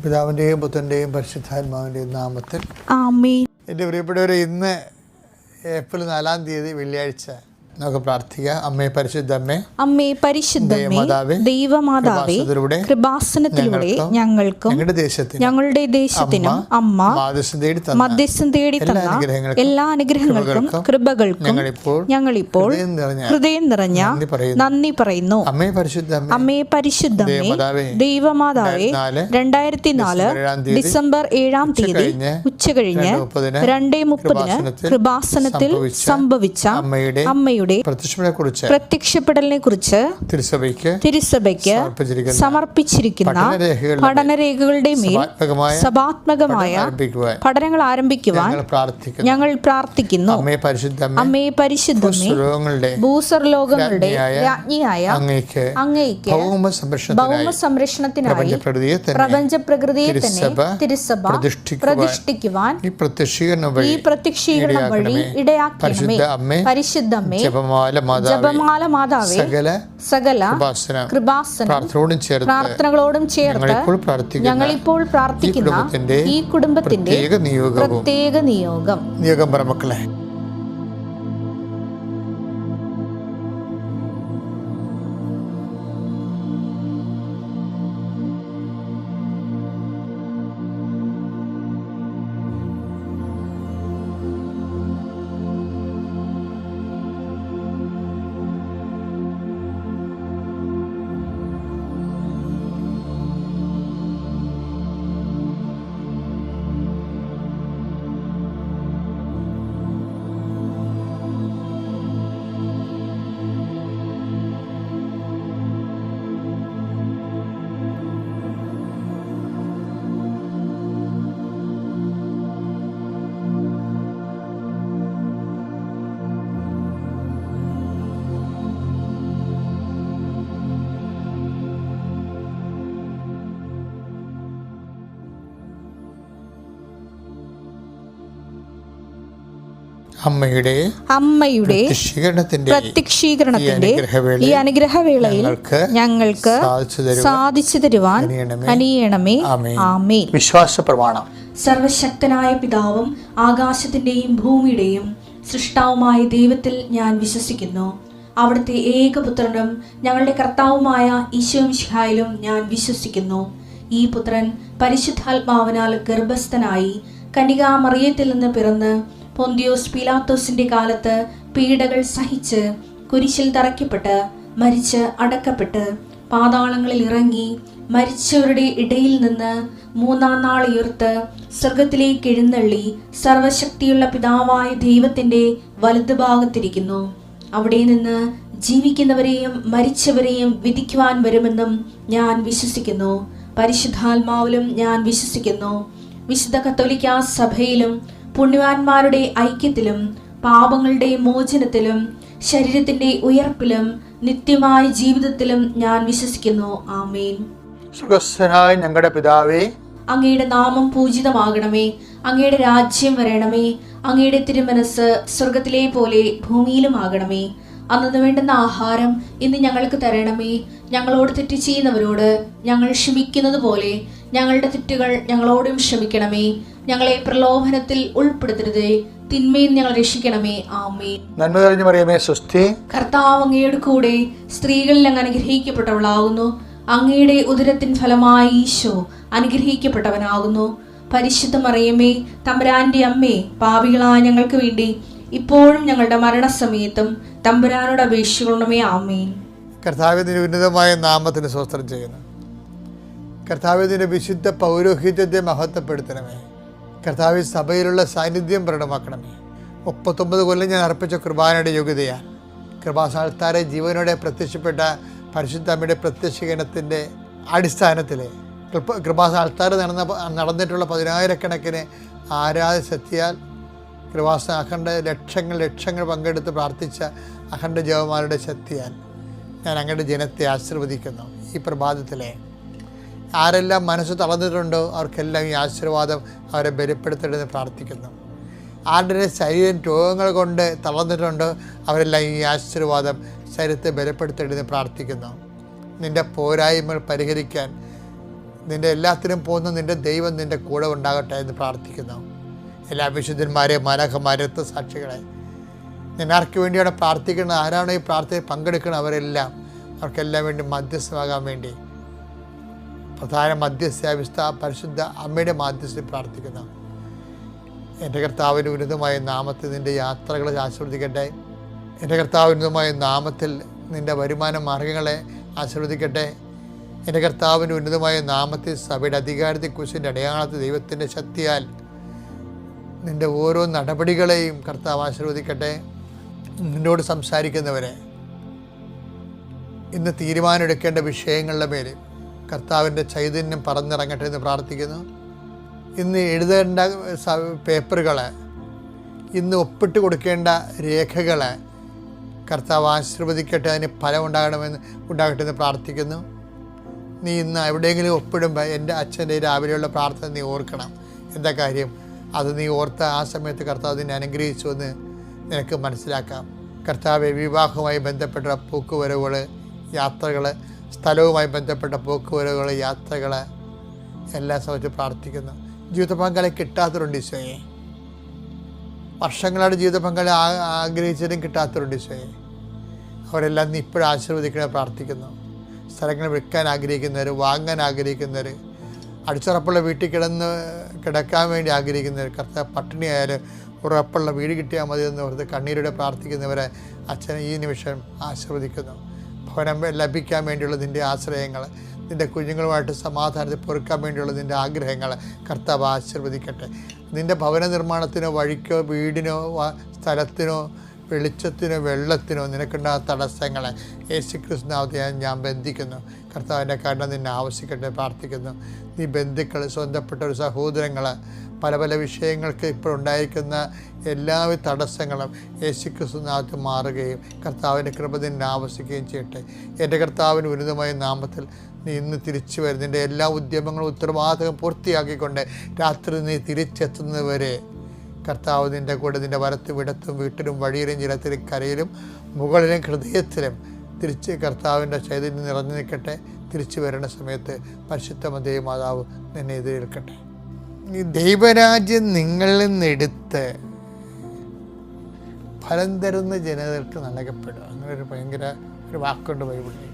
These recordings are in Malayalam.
പിതാവിൻ്റെയും പുത്രൻ്റെയും പരിശുദ്ധാത്മാവിൻ്റെയും നാമത്തിൽ ആമേൻ. എൻ്റെ പ്രിയപ്പെട്ടവരെ, ഇന്ന് ഏപ്രിൽ 4 തീയതി വെള്ളിയാഴ്ച. നമുക്ക് പ്രാർത്ഥിക്കാം. അമ്മേ പരിശുദ്ധമ്മേ, അമ്മേ പരിശുദ്ധമേ, ദൈവമാതാവേ, കൃപാസനത്തിലൂടെ ഞങ്ങൾക്കും ഞങ്ങളുടെ ദേശത്തിനും അമ്മ മധ്യസ്ഥം തേടി തന്ന എല്ലാ അനുഗ്രഹങ്ങൾക്കും കൃപകൾക്കും ഞങ്ങളിപ്പോൾ ഹൃദയം നിറഞ്ഞ നന്ദി പറയുന്നു. അമ്മേ പരിശുദ്ധമേ, ദൈവമാതാവേ, 2004 ഡിസംബർ 7 തീയതി ഉച്ചകഴിഞ്ഞ് 2:30 കൃപാസനത്തിൽ സംഭവിച്ച അമ്മയുടെ പ്രത്യക്ഷപ്പെടലിനെ കുറിച്ച് തിരുസഭയ്ക്ക് സമർപ്പിച്ചിരിക്കുന്ന പഠനരേഖകളുടെ മേൽ സഭാത്മകമായ പഠനങ്ങൾ ആരംഭിക്കുവാൻ ഞങ്ങൾ പ്രാർത്ഥിക്കുന്നു. അമ്മേ പരിശുദ്ധമേ, ഭൂസ്വർലോകങ്ങളുടെ രാജ്ഞിയായ അങ്ങേയ്ക്ക് ഭൗമ സംരക്ഷണത്തിനായി പ്രപഞ്ച പ്രകൃതിയെ തന്നെ തിരുസഭ പ്രതിഷ്ഠിക്കുവാൻ ഈ പ്രത്യക്ഷീകരണം വഴി ഇടയാക്കണമേ. പരിശുദ്ധമേ, ജപമാല മാതാവേ, സകല കൃപാസനം പ്രാർത്ഥനകളോടും ചേർത്ത് ഞങ്ങളിപ്പോൾ പ്രാർത്ഥിക്കുന്ന ഈ കുടുംബത്തിന്റെ പ്രത്യേക നിയോഗം മക്കളെ. അമ്മയുടെ പ്രത്യക്ഷീകരണത്തിന്റെ ഈ അനുഗ്രഹവേളയിൽ ഞങ്ങൾക്ക് സാധിച്ചു തരുവാൻ അനിയണമേ. ആമേൻ. വിശ്വാസ പ്രമാണം. സർവശക്തനായ പിതാവും ആകാശത്തിന്റെയും ഭൂമിയുടെയും സൃഷ്ടാവുമായ ദൈവത്തിൽ ഞാൻ വിശ്വസിക്കുന്നു. അവിടുത്തെ ഏകപുത്രനും ഞങ്ങളുടെ കർത്താവുമായ ഈശോമിശിഹായിലും ഞാൻ വിശ്വസിക്കുന്നു. ഈ പുത്രൻ പരിശുദ്ധാത്മാവിനാൽ ഗർഭസ്ഥനായി കന്യകാമറിയത്തിൽ നിന്ന് പിറന്ന് പൊന്തിയോസ് പീലാത്തോസിന്റെ കാലത്ത് പീഡകൾ സഹിച്ച് കുരിശിൽ തറയ്ക്കപ്പെട്ട് മരിച്ച് അടക്കപ്പെട്ട് പാതാളങ്ങളിൽ ഇറങ്ങി മരിച്ചവരുടെ ഇടയിൽ നിന്ന് 3-ാം നാൾ ഉയർത്ത് സ്വർഗത്തിലേക്ക് എഴുന്നള്ളി സർവശക്തിയുള്ള പിതാവായ ദൈവത്തിന്റെ വലതുഭാഗത്തിരിക്കുന്നു. അവിടെ നിന്ന് ജീവിക്കുന്നവരെയും മരിച്ചവരെയും വിധിക്കുവാൻ വരുമെന്നും ഞാൻ വിശ്വസിക്കുന്നു. പരിശുദ്ധാത്മാവിലും ഞാൻ വിശ്വസിക്കുന്നു. വിശുദ്ധ കത്തോലിക്കാ സഭയിലും പുണ്യവാന്മാരുടെ ഐക്യത്തിലും പാപങ്ങളുടെ മോചനത്തിലും ശരീരത്തിന്റെ ഉയർപ്പിലും നിത്യമായ ജീവിതത്തിലും ഞാൻ വിശ്വസിക്കുന്നു. ആമേൻ. സ്വർഗ്ഗസ്ഥനായ ഞങ്ങളുടെ പിതാവേ, അങ്ങയുടെ നാമം പൂജിതമാകണമേ. അങ്ങയുടെ രാജ്യം വരണമേ. അങ്ങയുടെ തിരുമനസ് സ്വർഗത്തിലെ പോലെ ഭൂമിയിലും ആകണമേ. അന്നു വേണ്ടുന്ന ആഹാരം ഇന്ന് ഞങ്ങൾക്ക് തരണമേ. ഞങ്ങളോട് തെറ്റ് ചെയ്യുന്നവരോട് ഞങ്ങൾ ക്ഷമിക്കുന്നത് പോലെ ഞങ്ങളുടെ തെറ്റുകൾ ഞങ്ങളോടും ക്ഷമിക്കണമേ. ഞങ്ങളെ പ്രലോഭനത്തിൽ ഉൾപ്പെടുത്തരുതേ, തിന്മയിൽ ഞങ്ങൾ രക്ഷിക്കണമേ. ആമേൻ. നന്മ നിറഞ്ഞ മറിയമേ, സ്വസ്തി. കർത്താവ് അങ്ങയുടെ കൂടെ സ്ത്രീകളിൽ അങ്ങ് അനുഗ്രഹിക്കപ്പെട്ടവളാകുന്നു. അങ്ങയുടെ ഉദരത്തിൻ ഫലമായി ഈശോ അനുഗ്രഹിക്കപ്പെട്ടവനാകുന്നു. പരിശുദ്ധ മറിയമേ, തമ്പുരാന്റെ അമ്മേ, പാപികളായ ഞങ്ങൾക്ക് വേണ്ടി ഇപ്പോഴും ഞങ്ങളുടെ മരണസമയത്തും തമ്പുരാനോട് അപേക്ഷിക്കണമേ. ആമേൻ. കർത്താവിന്റെ ഉന്നതമായ നാമത്തിന് സ്തോത്രം ചെയ്യുന്നു. കർത്താവിന്റെ വിശുദ്ധ പൗരോഹിത്യത്തെ മഹത്വപ്പെടുത്തണമേ. കർത്താവ് സഭയിലുള്ള സാന്നിധ്യം പ്രകടമാക്കണമേ. 39 കൊല്ലം ഞാൻ അർപ്പിച്ച കുർബാനയുടെ യോഗ്യതയാൽ കൃപാസാൽത്താരെ ജീവനോടെ പ്രത്യക്ഷപ്പെട്ട പരിശുദ്ധ അമ്മയുടെ പ്രത്യക്ഷീകരണത്തിൻ്റെ അടിസ്ഥാനത്തിൽ കൃപാസാൽത്താർ നടന്നിട്ടുള്ള 10,000-കണക്കിന് ആരാധന ശക്തിയാൽ കൃപാസ അഖണ്ഡ ലക്ഷങ്ങൾ പങ്കെടുത്ത് പ്രാർത്ഥിച്ച അഖണ്ഡ ജപമാലയുടെ ശക്തിയാൽ ഞാൻ അങ്ങയുടെ ജനത്തെ ആശീർവദിക്കുന്നു. ഈ പ്രഭാതത്തിലെ ആരെല്ലാം മനസ്സ് തളർന്നിട്ടുണ്ടോ അവർക്കെല്ലാം ഈ ആശീർവാദം അവരെ ബലപ്പെടുത്തണമെന്ന് പ്രാർത്ഥിക്കുന്നു. ആരുടെ ശരീരം രോഗങ്ങൾ കൊണ്ട് തളർന്നിട്ടുണ്ടോ അവരെല്ലാം ഈ ആശീർവാദം ശരീരത്തെ ബലപ്പെടുത്തണമെന്ന് പ്രാർത്ഥിക്കുന്നു. നിൻ്റെ പോരായ്മകൾ പരിഹരിക്കാൻ നിൻ്റെ എല്ലാത്തിനും പോകുന്ന നിൻ്റെ ദൈവം നിൻ്റെ കൂടെ ഉണ്ടാകട്ടെ എന്ന് പ്രാർത്ഥിക്കുന്നു. എല്ലാ വിശുദ്ധന്മാരെ, മാലാഖമാരെ, സാക്ഷികളെ, ഞാൻ ആർക്ക് വേണ്ടിയാണ് പ്രാർത്ഥിക്കുന്നത്, ആരാണോ ഈ പ്രാർത്ഥനയിൽ പങ്കെടുക്കുന്നത് അവർക്കെല്ലാം വേണ്ടി മധ്യസ്ഥമാകാൻ വേണ്ടി പ്രധാന മധ്യസ്ഥ പരിശുദ്ധ അമ്മയുടെ മാധ്യസ്ഥയിൽ പ്രാർത്ഥിക്കുന്നു. എൻ്റെ കർത്താവിൻ്റെ ഉന്നതമായ നാമത്തിൽ നിൻ്റെ യാത്രകളെ ആശീർവദിക്കട്ടെ. എൻ്റെ കർത്താവിൻ്റെ ഉന്നതമായ നാമത്തിൽ നിൻ്റെ വരുമാന മാർഗങ്ങളെ ആശീർവദിക്കട്ടെ. എൻ്റെ കർത്താവിൻ്റെ ഉന്നതമായ നാമത്തിൽ സഭയുടെ അധികാരത്തെക്കുറിച്ചിൻ്റെ അടയാളത്തിൽ ദൈവത്തിൻ്റെ ശക്തിയാൽ നിൻ്റെ ഓരോ നടപടികളെയും കർത്താവ് ആശീർവദിക്കട്ടെ. നിന്നോട് സംസാരിക്കുന്നവരെ, ഇന്ന് തീരുമാനമെടുക്കേണ്ട വിഷയങ്ങളുടെ മേൽ കർത്താവിൻ്റെ ചൈതന്യം പറന്നിറങ്ങട്ടെ എന്ന് പ്രാർത്ഥിക്കുന്നു. ഇന്ന് എഴുതേണ്ട പേപ്പറുകൾ, ഇന്ന് ഒപ്പിട്ട് കൊടുക്കേണ്ട രേഖകൾ കർത്താവ് ആശീർവദിക്കട്ടെ, അതിന് ഫലം ഉണ്ടാകട്ടെ എന്ന് പ്രാർത്ഥിക്കുന്നു. നീ ഇന്ന് എവിടെയെങ്കിലും ഒപ്പിടുമ്പോൾ എൻ്റെ അച്ഛൻ്റെ രാവിലെയുള്ള പ്രാർത്ഥന നീ ഓർക്കണം. എന്താ കാര്യം? അത് നീ ഓർത്ത ആ സമയത്ത് കർത്താവ് നിന്നെ അനുഗ്രഹിച്ചു എന്ന് നിനക്ക് മനസ്സിലാക്കാം. കർത്താവ് വിവാഹവുമായി ബന്ധപ്പെട്ട പോക്കുവരവുകൾ, യാത്രകൾ, സ്ഥലവുമായി ബന്ധപ്പെട്ട പോക്കുവരവുകൾ, യാത്രകൾ എല്ലാ സമയത്തും പ്രാർത്ഥിക്കുന്നു. ജീവിത പങ്കാളി കിട്ടാത്തവരുണ്ട് ഈശോയെ. വർഷങ്ങളായിട്ട് ജീവിത പങ്കാളി ആഗ്രഹിച്ചതും കിട്ടാത്തവരുണ്ട് ഈശോയെ. അവരെല്ലാം നീ ഇപ്പോഴും ആശീർവദിക്കണേ പ്രാർത്ഥിക്കുന്നു. സ്ഥലങ്ങൾ വിൽക്കാൻ ആഗ്രഹിക്കുന്നവർ, വാങ്ങാൻ ആഗ്രഹിക്കുന്നവർ, അടിച്ചുറപ്പുള്ള വീട്ടിൽ കിടക്കാൻ വേണ്ടി ആഗ്രഹിക്കുന്നവർ, കർത്താവ് പട്ടിണിയായാലും ഉറപ്പുള്ള വീട് കിട്ടിയാൽ മതി എന്ന് ഓർത്ത് കണ്ണീരോടെ പ്രാർത്ഥിക്കുന്നവരെ അച്ഛൻ ഈ നിമിഷം ആശീർവദിക്കുന്നു. ഭവനം ലഭിക്കാൻ വേണ്ടിയുള്ള നിൻ്റെ ആശ്രയങ്ങൾ, നിൻ്റെ കുഞ്ഞുങ്ങളുമായിട്ട് സമാധാനത്തിൽ പൊറുക്കാൻ വേണ്ടിയുള്ള നിൻ്റെ ആഗ്രഹങ്ങൾ കർത്താവ് ആശീർവദിക്കട്ടെ. നിൻ്റെ ഭവന നിർമ്മാണത്തിനോ, വഴിക്കോ, വീടിനോ, സ്ഥലത്തിനോ, വെളിച്ചത്തിനോ, വെള്ളത്തിനോ നിനക്കുണ്ടാകുന്ന തടസ്സങ്ങളെ യേശുക്രിസ്തു നാമത്തിൽ ഞാൻ ബന്ധിക്കുന്നു. കർത്താവിൻ്റെ കരുണ നിന്നെ ആവശ്യിക്കട്ടെ പ്രാർത്ഥിക്കുന്നു. നീ ബന്ധുക്കൾ, സ്വന്തപ്പെട്ട ഒരു സഹോദരങ്ങൾ, പല പല വിഷയങ്ങൾക്ക് ഇപ്പോൾ ഉണ്ടായിരിക്കുന്ന എല്ലാവിധ തടസ്സങ്ങളും യേശുക്രിസ്തു നാമത്തിൽ മാറുകയും കർത്താവിൻ്റെ കൃപ നിന്നെ ആവശ്യിക്കുകയും ചെയ്യട്ടെ. എൻ്റെ കർത്താവിന് ഉന്നതമായ നാമത്തിൽ നീ ഇന്ന് തിരിച്ചു വരും. നിൻ്റെ എല്ലാ ഉദ്യമങ്ങളും ഉത്തരവാദിത്തം പൂർത്തിയാക്കിക്കൊണ്ട് രാത്രി നീ തിരിച്ചെത്തുന്നതുവരെ കർത്താവ് നിൻ്റെ കൂടെ നിൻ്റെ വലത്തും ഇടത്തും വീട്ടിലും വഴിയിലും ജലത്തിലും കരയിലും മുകളിലും ഹൃദയത്തിലും തിരിച്ച് കർത്താവിൻ്റെ ചൈതന്യം നിറഞ്ഞു നിൽക്കട്ടെ. തിരിച്ചു വരുന്ന സമയത്ത് പരിശുദ്ധ മാതാവ് നിന്നെ എതിരേൽക്കട്ടെ. ഈ ദൈവരാജ്യം നിങ്ങളിൽ നിന്നെടുത്ത് ഫലം തരുന്ന ജനതകൾക്ക് നൽകപ്പെടുക. അങ്ങനൊരു ഭയങ്കര ഒരു വാക്കുണ്ട് ബൈബിളിൽ.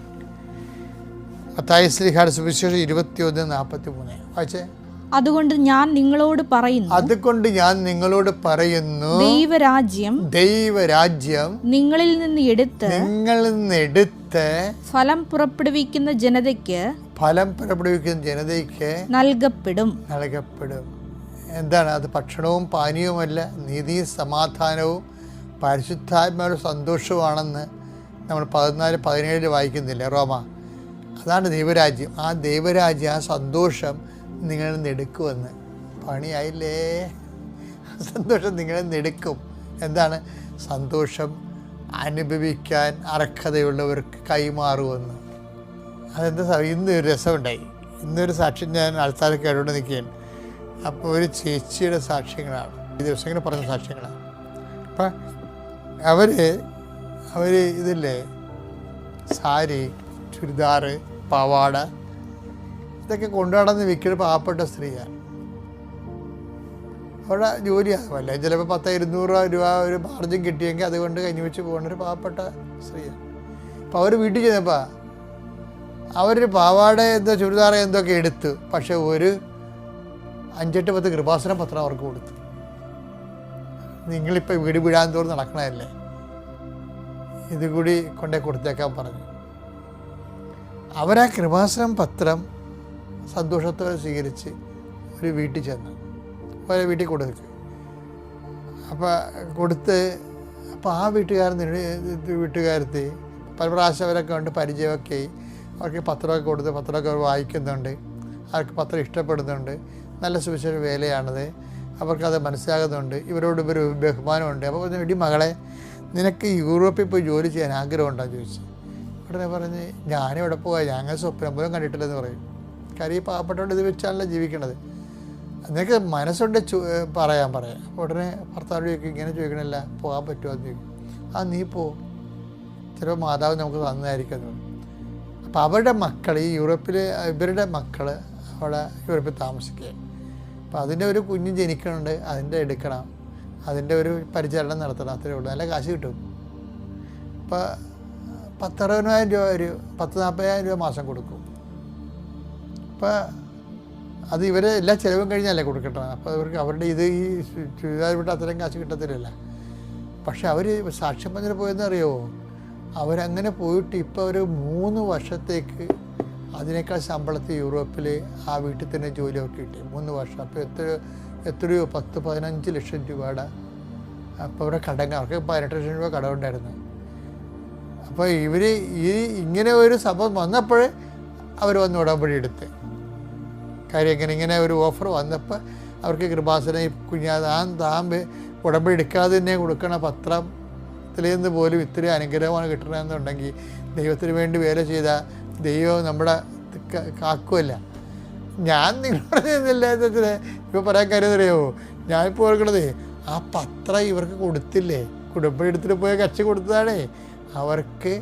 മത്തായി ശ്ലീഹായുടെ സുവിശേഷം 21:43 വായിച്ചേ. അതുകൊണ്ട് ഞാൻ നിങ്ങളോട് പറയുന്നു, ദൈവരാജ്യം നിങ്ങളിൽ നിന്ന് എടുത്ത് ഫലം പുറപ്പെടുവിക്കുന്ന ജനതയ്ക്ക് നൽകപ്പെടും. എന്താണ് അത്? ഭക്ഷണവും പാനീയവുമല്ല, നീതിയും സമാധാനവും പരിശുദ്ധാത്മാവും സന്തോഷവുമാണെന്ന് നമ്മൾ 14-17 വായിക്കുന്നില്ല റോമ? അതാണ് ദൈവരാജ്യം. ആ ദൈവരാജ്യം, ആ സന്തോഷം നിങ്ങളിൽ നിന്ന് എടുക്കുമെന്ന്. പണിയായില്ലേ? സന്തോഷം നിങ്ങളിൽ നിന്ന് എടുക്കും. എന്താണ് സന്തോഷം? അനുഭവിക്കാൻ അർഹതയുള്ളവർക്ക് കൈമാറുമെന്ന്. അതെന്താ? ഇന്നൊരു രസമുണ്ടായി. ഇന്നൊരു സാക്ഷ്യം ഞാൻ ആൾക്കാരെ കേട്ടോണ്ട് നിൽക്കുകയാണ്. അപ്പോൾ ഒരു ചേച്ചിയുടെ സാക്ഷ്യങ്ങളാണ്, ഈ ദിവസങ്ങൾ പറഞ്ഞ സാക്ഷ്യങ്ങളാണ്. അപ്പം അവർ ഇതില്ലേ, സാരി, ചുരിദാറ്, പാവാട ഇതൊക്കെ കൊണ്ടുനടന്ന് വിൽക്കുന്ന പാവപ്പെട്ട സ്ത്രീയാണ്. അവിടെ ജോലിയാകുമല്ലേ, ചിലപ്പോൾ 1000-200 രൂപ ഒരു മാർജിൻ കിട്ടിയെങ്കിൽ അതുകൊണ്ട് കഞ്ഞി വെച്ച് പോകുന്നൊരു പാവപ്പെട്ട സ്ത്രീയാണ്. അപ്പോൾ അവർ വീട്ടിൽ ചെന്നപ്പോൾ അവരൊരു പാവാട എന്തോ ചുരിദാർ എന്തൊക്കെ എടുത്തു. പക്ഷെ ഒരു 5-8-10 കൃപാസന പത്രം അവർക്ക് കൊടുത്തു. നിങ്ങളിപ്പോൾ വീട് വീഴാൻ തോറും നടക്കണമല്ലേ, ഇതുകൂടി കൊണ്ടേ കൊടുത്തേക്കാൻ പറഞ്ഞു. അവരാ കൃപാസനം പത്രം സന്തോഷത്തോടെ സ്വീകരിച്ച് ഒരു വീട്ടിൽ ചെന്നു. ഓരോ വീട്ടിൽ കൊടുത്തു. അപ്പോൾ ആ വീട്ടുകാരത്തി പല പ്രാവശ്യം അവരൊക്കെ ഉണ്ട്, പരിചയമൊക്കെ അവർക്ക് പത്രമൊക്കെ കൊടുത്ത് പത്രമൊക്കെ വായിക്കുന്നുണ്ട്. അവർക്ക് പത്രം ഇഷ്ടപ്പെടുന്നുണ്ട്. നല്ല സുവിശേഷ വേലയാണത്. അവർക്കത് മനസ്സിലാകുന്നുണ്ട്. ഇവരോട് ഇവർ ബഹുമാനമുണ്ട്. അപ്പോൾ പറഞ്ഞു, ഇടി മകളെ, നിനക്ക് യൂറോപ്പിൽ പോയി ജോലി ചെയ്യാൻ ആഗ്രഹമുണ്ടോ ചോദിച്ചു. ഉടനെ പറഞ്ഞ്, ഞാനിവിടെ പോകാം, ഞങ്ങൾ സ്വപ്നം പോലും കണ്ടിട്ടില്ലെന്ന് പറയും. കാര്യം ഈ പാവപ്പെട്ടോണ്ട് ഇത് വെച്ചാണല്ലോ ജീവിക്കണത്. നിനക്ക് മനസ്സുണ്ട് പറയാം. ഉടനെ ഭർത്താവ് ചോദിക്കും, ഇങ്ങനെ ചോദിക്കണില്ല, പോകാൻ പറ്റുമോ എന്ന് ചോദിക്കും. നീ പോ, ചിലപ്പോൾ മാതാവ് നമുക്ക് തന്നതായിരിക്കും. അപ്പോൾ അവരുടെ മക്കൾ, ഈ യൂറോപ്പിൽ ഇവരുടെ മക്കൾ അവിടെ യൂറോപ്പിൽ താമസിക്കുക. അപ്പോൾ അതിൻ്റെ ഒരു കുഞ്ഞ് ജനിക്കുന്നുണ്ട്, അതിൻ്റെ എടുക്കണം, അതിൻ്റെ ഒരു പരിചരണം നടത്തണം, അത്രയേ ഉള്ളൂ. നല്ല കാശ് കിട്ടും. ഇപ്പോൾ 10-60,000 രൂപ, ഒരു 40,000 രൂപ മാസം കൊടുക്കും. അപ്പോൾ അത് ഇവരെ എല്ലാ ചിലവും കഴിഞ്ഞാലേ കൊടുക്കട്ടെ. അപ്പോൾ അവർക്ക് അവരുടെ ഇത് ഈ ചുരിദാർ വിട്ട് അത്രയും കാശ് കിട്ടത്തില്ലല്ലോ. പക്ഷെ അവർ സാക്ഷ്യം പറഞ്ഞിട്ട് പോയെന്ന് അറിയുമോ, അവരങ്ങനെ പോയിട്ട് ഇപ്പോൾ ഒരു 3 വർഷത്തേക്ക് അതിനേക്കാൾ ശമ്പളത്തിൽ യൂറോപ്പിൽ ആ വീട്ടിൽ തന്നെ ജോലി അവർക്ക് കിട്ടി. 3 വർഷം. അപ്പോൾ എത്രയോ 10-15 ലക്ഷം രൂപയുടെ. അപ്പോൾ അവരുടെ കടങ്ങ അവർക്ക് 18 ലക്ഷം രൂപ കടമുണ്ടായിരുന്നു. അപ്പോൾ ഇവർ ഇങ്ങനെ ഒരു സംഭവം വന്നപ്പോൾ അവർ വന്ന് ഉടമ്പടി എടുത്ത് കാര്യം ഇങ്ങനെ ഒരു ഓഫർ വന്നപ്പോൾ അവർക്ക് കൃപാസന താൻ ഉടമ്പടി എടുക്കാതെ തന്നെ കൊടുക്കണ പത്രത്തിലേന്ന് പോലും ഇത്രയും അനുഗ്രഹമാണ് കിട്ടണമെന്നുണ്ടെങ്കിൽ ദൈവത്തിന് വേണ്ടി വേല ചെയ്ത ദൈവം നമ്മുടെ കാക്കുമല്ല. ഞാൻ നിങ്ങളോട് ചെയ്യുന്നില്ല. ഇപ്പോൾ പറയാൻ കാര്യം അറിയാമോ, ഞാനിപ്പോൾ ഓർക്കണത് ആ പത്രം ഇവർക്ക് കൊടുത്തില്ലേ, ഉടമ്പടി എടുത്തിട്ട് പോയ കക്ഷി കൊടുത്തതാണേ. അവർക്ക്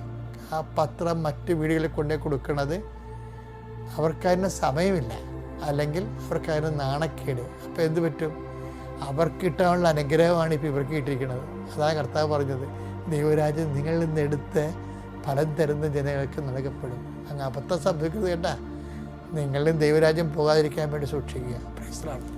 ആ പത്രം മറ്റ് വീടുകളിൽ കൊണ്ടേ കൊടുക്കണത് അവർക്കതിന് സമയമില്ല, അല്ലെങ്കിൽ അവർക്കതിന് നാണക്കേട്. അപ്പോൾ എന്ത് പറ്റും, അവർക്ക് കിട്ടാനുള്ള അനുഗ്രഹമാണ് ഇപ്പോൾ ഇവർക്ക് കിട്ടിയിരിക്കുന്നത്. അതാണ് കർത്താവ് പറഞ്ഞത്, ദൈവരാജ്യം നിങ്ങളിൽ നിന്ന് എടുത്ത് ഫലം തരുന്ന ജനങ്ങൾക്ക് നൽകപ്പെടും. അങ്ങ് അബദ്ധം സംഭവിക്കുന്നത് കേട്ടാ. നിങ്ങളും ദൈവരാജ്യം പോകാതിരിക്കാൻ വേണ്ടി സൂക്ഷിക്കുക. Praise the Lord.